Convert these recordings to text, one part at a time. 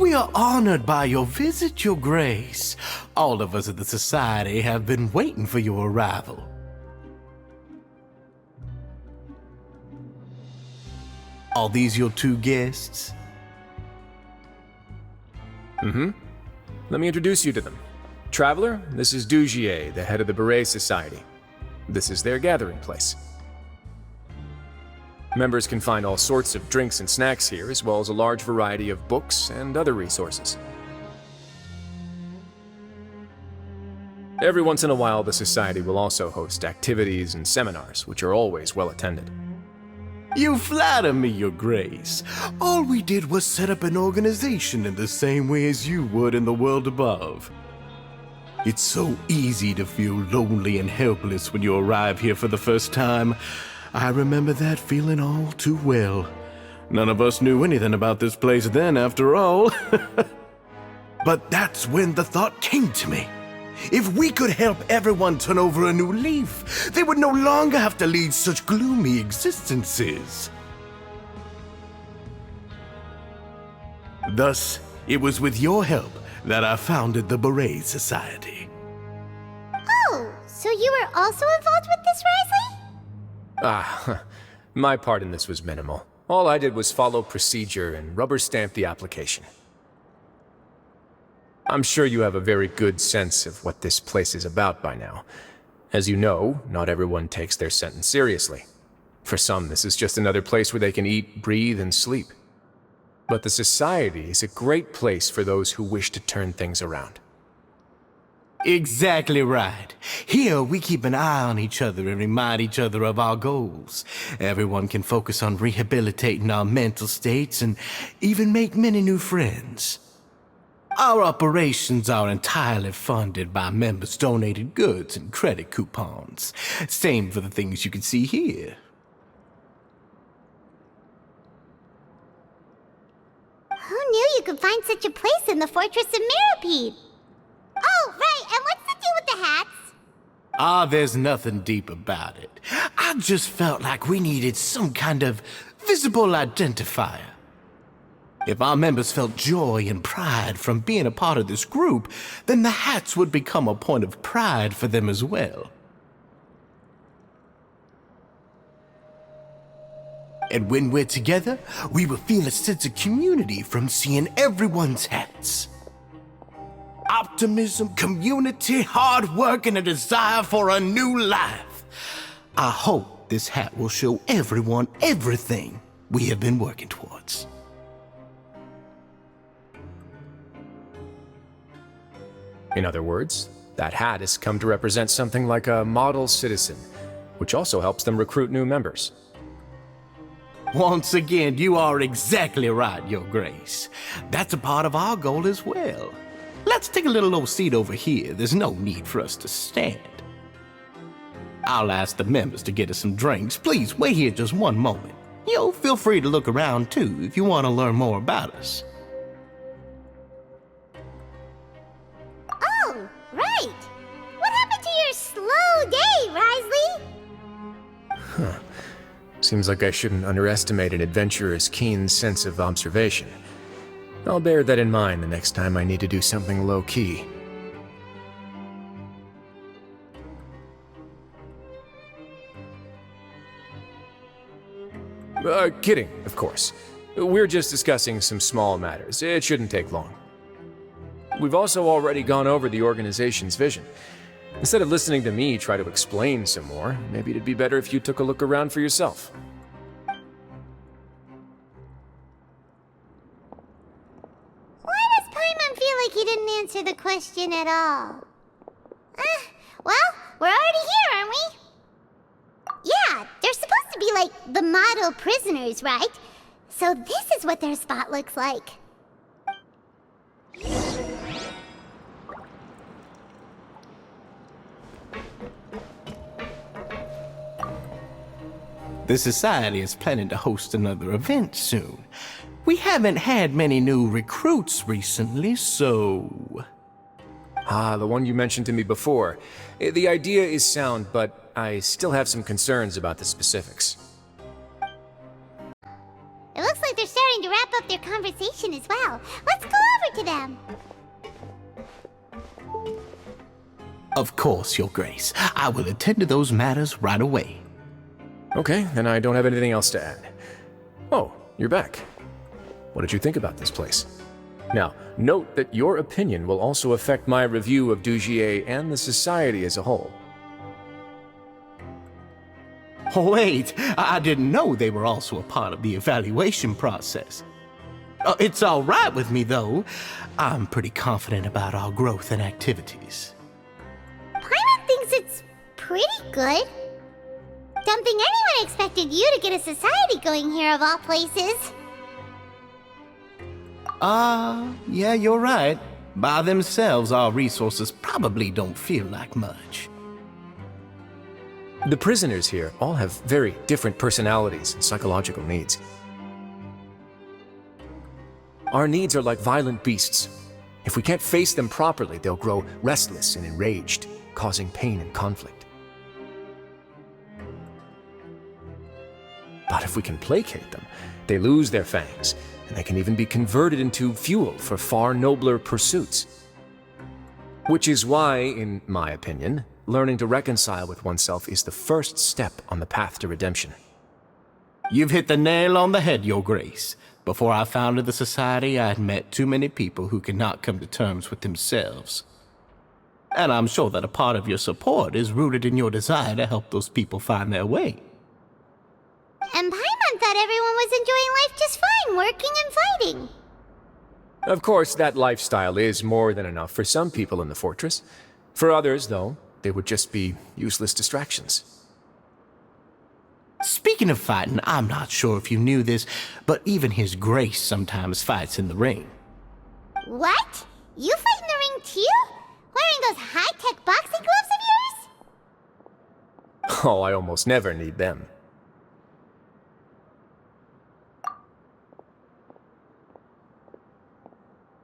We are honored by your visit, Your Grace. All of us at the Society have been waiting for your arrival. Are these your two guests? Let me introduce you to them. Traveler, this is Dugier, the head of the Beret Society. This is their gathering place. Members can find all sorts of drinks and snacks here, as well as a large variety of books and other resources. Every once in a while, the Society will also host activities and seminars, which are always well attended. You flatter me, Your Grace. All we did was set up an organization in the same way as you would in the world above. It's so easy to feel lonely and helpless when you arrive here for the first time. I remember that feeling all too well. None of us knew anything about this place then, after all. But that's when the thought came to me. If we could help everyone turn over a new leaf, they would no longer have to lead such gloomy existences. Thus, it was with your help that I founded the Beret Society. Oh, so you were also involved with this, Rizli? My part in this was minimal. All I did was follow procedure and rubber stamp the application. I'm sure you have a very good sense of what this place is about by now. As you know, not everyone takes their sentence seriously. For some, this is just another place where they can eat, breathe, and sleep. But the Society is a great place for those who wish to turn things around. Exactly right. Here, we keep an eye on each other and remind each other of our goals. Everyone can focus on rehabilitating our mental states and even make many new friends. Our operations are entirely funded by members' donated goods and credit coupons. Same for the things you can see here. Who knew you could find such a place in the Fortress of Mirapede? Oh, right, and what's the deal with the hats? There's nothing deep about it. I just felt like we needed some kind of visible identifier. If our members felt joy and pride from being a part of this group, then the hats would become a point of pride for them as well. And when we're together, we will feel a sense of community from seeing everyone's hats. Optimism, community, hard work, and a desire for a new life. I hope this hat will show everyone everything we have been working towards. In other words, that hat has come to represent something like a model citizen, which also helps them recruit new members. Once again, you are exactly right, Your Grace. That's a part of our goal as well. Let's take a little old seat over here. There's no need for us to stand. I'll ask the members to get us some drinks. Please wait here just one moment. Feel free to look around too if you want to learn more about us. Oh, right. What happened to your slow day, Rizli? Seems like I shouldn't underestimate an adventurer's keen sense of observation. I'll bear that in mind the next time I need to do something low-key. Kidding, of course. We're just discussing some small matters. It shouldn't take long. We've also already gone over the organization's vision. Instead of listening to me try to explain some more, maybe it'd be better if you took a look around for yourself. He didn't answer the question at all. Well, we're already here, aren't we? Yeah, they're supposed to be like the model prisoners, right? So this is what their spot looks like. The Society is planning to host another event soon. We haven't had many new recruits recently, so... The one you mentioned to me before. The idea is sound, but I still have some concerns about the specifics. It looks like they're starting to wrap up their conversation as well. Let's go over to them. Of course, Your Grace. I will attend to those matters right away. Okay, then I don't have anything else to add. Oh, you're back. What did you think about this place? Now, note that your opinion will also affect my review of Dugier and the society as a whole. Oh, wait, I didn't know they were also a part of the evaluation process. It's all right with me, though. I'm pretty confident about our growth and activities. Paimon thinks it's pretty good. Don't think anyone expected you to get a society going here of all places. Yeah, you're right. By themselves, our resources probably don't feel like much. The prisoners here all have very different personalities and psychological needs. Our needs are like violent beasts. If we can't face them properly, they'll grow restless and enraged, causing pain and conflict. But if we can placate them, they lose their fangs, and they can even be converted into fuel for far nobler pursuits. Which is why, in my opinion, learning to reconcile with oneself is the first step on the path to redemption. You've hit the nail on the head, Your Grace. Before I founded the Society, I had met too many people who could not come to terms with themselves. And I'm sure that a part of your support is rooted in your desire to help those people find their way. And Paimon thought everyone was enjoying life just fine, working and fighting. Of course, that lifestyle is more than enough for some people in the fortress. For others, though, they would just be useless distractions. Speaking of fighting, I'm not sure if you knew this, but even His Grace sometimes fights in the ring. What? You fight in the ring too? Wearing those high-tech boxing gloves of yours? Oh, I almost never need them.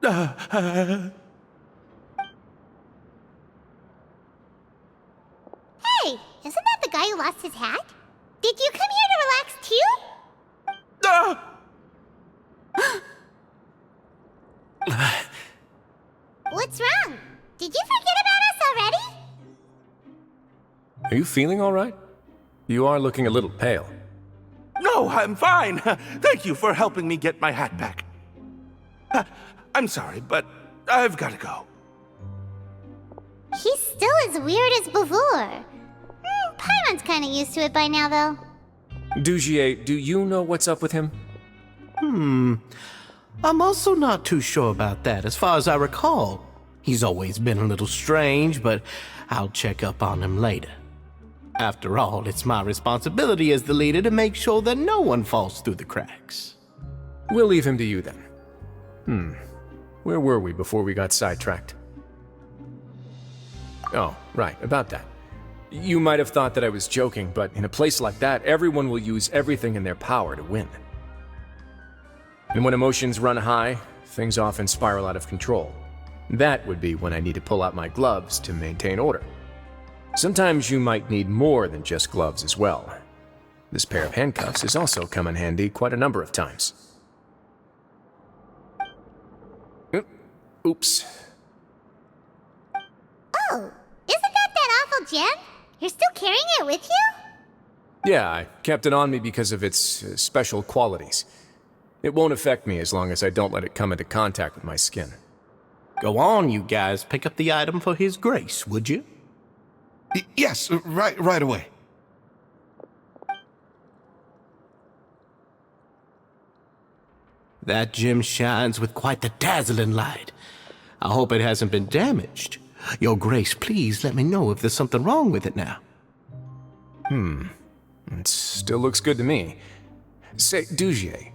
Hey, isn't that the guy who lost his hat? Did you come here to relax too? What's wrong? Did you forget about us already? Are you feeling all right? You are looking a little pale. No, I'm fine. Thank you for helping me get my hat back. I'm sorry, but I've got to go. He's still as weird as before. Paimon's kinda used to it by now, though. Dugier, do you know what's up with him? I'm also not too sure about that. As far as I recall, he's always been a little strange, but I'll check up on him later. After all, it's my responsibility as the leader to make sure that no one falls through the cracks. We'll leave him to you then. Where were we before we got sidetracked? Oh, right, about that. You might have thought that I was joking, but in a place like that, everyone will use everything in their power to win. And when emotions run high, things often spiral out of control. That would be when I need to pull out my gloves to maintain order. Sometimes you might need more than just gloves as well. This pair of handcuffs has also come in handy quite a number of times. Oops. Oh, isn't that awful gem? You're still carrying it with you? Yeah, I kept it on me because of its special qualities. It won't affect me as long as I don't let it come into contact with my skin. Go on, you guys. Pick up the item for His Grace, would you? Yes, right away. That gem shines with quite the dazzling light. I hope it hasn't been damaged. Your Grace, please let me know if there's something wrong with it now. It still looks good to me. Say, Dugier,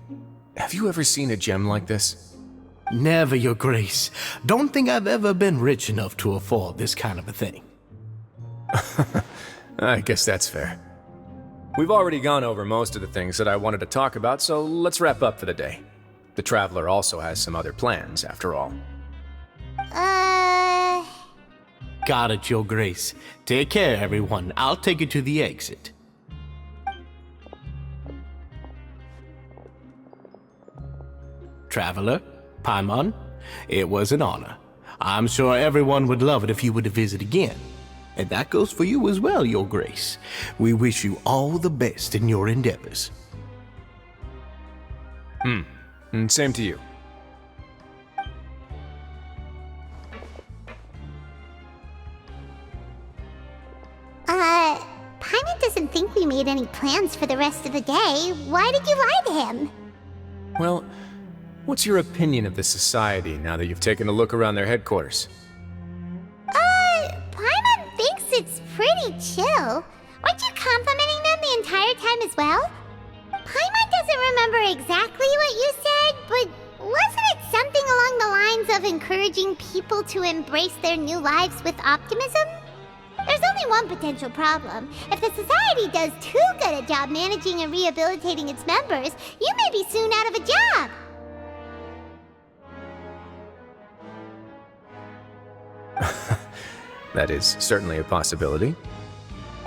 have you ever seen a gem like this? Never, Your Grace. Don't think I've ever been rich enough to afford this kind of a thing. I guess that's fair. We've already gone over most of the things that I wanted to talk about, so let's wrap up for the day. The Traveler also has some other plans, after all. Got it, Your Grace. Take care, everyone. I'll take you to the exit. Traveler, Paimon, It was an honor. I'm sure everyone would love it if you were to visit again. And that goes for you as well, Your Grace. We wish you all the best in your endeavors. And same to you. Paimon doesn't think we made any plans for the rest of the day. Why did you lie to him? Well, what's your opinion of the society now that you've taken a look around their headquarters? Paimon thinks it's pretty chill. Weren't you complimenting them the entire time as well? Paimon doesn't remember exactly what you said, but wasn't it something along the lines of encouraging people to embrace their new lives with optimism? There's only one potential problem. If the society does too good a job managing and rehabilitating its members, you may be soon out of a job. That is certainly a possibility.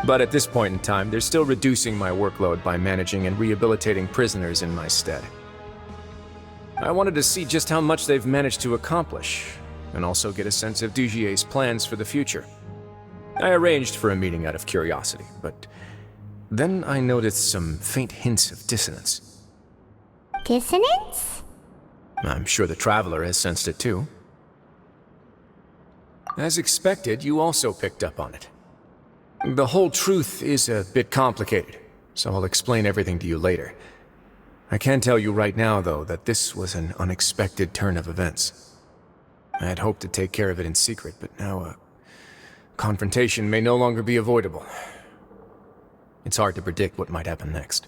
But at this point in time, they're still reducing my workload by managing and rehabilitating prisoners in my stead. I wanted to see just how much they've managed to accomplish, and also get a sense of Dugier's plans for the future. I arranged for a meeting out of curiosity, but then I noticed some faint hints of dissonance. Dissonance? I'm sure the Traveler has sensed it too. As expected, you also picked up on it. The whole truth is a bit complicated, so I'll explain everything to you later. I can tell you right now, though, that this was an unexpected turn of events. I had hoped to take care of it in secret, but now a confrontation may no longer be avoidable. It's hard to predict what might happen next.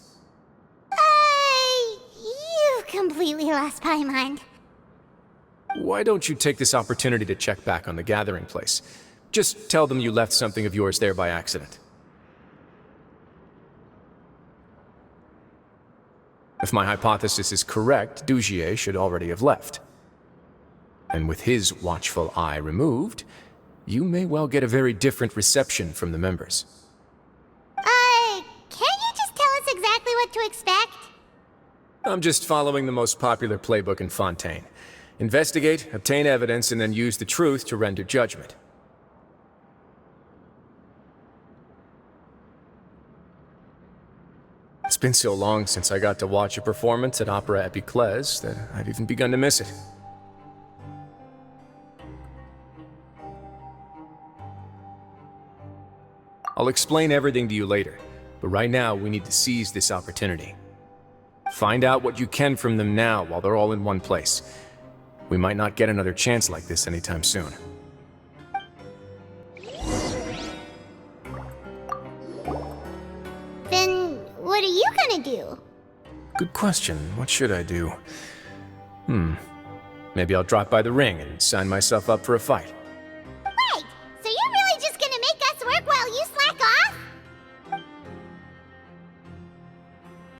You completely lost my mind. Why don't you take this opportunity to check back on the gathering place? Just tell them you left something of yours there by accident. If my hypothesis is correct, Dugier should already have left. And with his watchful eye removed, you may well get a very different reception from the members. Can't you just tell us exactly what to expect? I'm just following the most popular playbook in Fontaine. Investigate, obtain evidence, and then use the truth to render judgment. It's been so long since I got to watch a performance at Opera Epiclese that I've even begun to miss it. I'll explain everything to you later, but right now we need to seize this opportunity. Find out what you can from them now while they're all in one place. We might not get another chance like this anytime soon. Then what are you gonna do? Good question. What should I do? Maybe I'll drop by the ring and sign myself up for a fight.